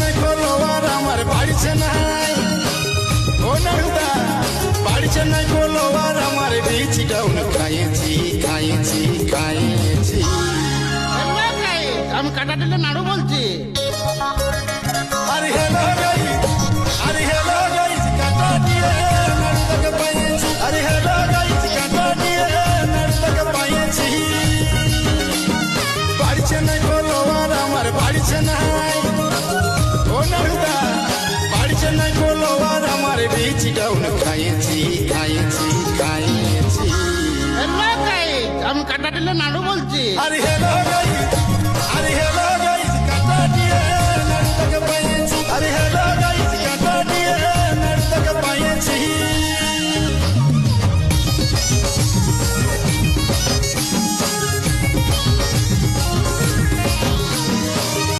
না ফলোয়ার আমার বাড়ছে নাই ও নারুদা বাড়ছে না ফলোয়ার আমার বিচি ডাউন খাইছি খাইছি খাইছি আমি কাটা দিলে নাড়ু বলছি। আরে হ্যালো গাইস আরে হ্যালো গাইস কাটা দিয়ে নারুদাকে পাইছি আরে হ্যালো গাইস কাটা দিয়ে নারুদাকে পাইছি বাড়ছে না ফলোয়ার আমার বাড়ছে নাই ও নারুদা বাড়ছে না ফলোয়ার আমার বিচি ডাউন খাইছি খাইছি খাইছি আমি কাটা দিলে নাড়ু বলছি। আরে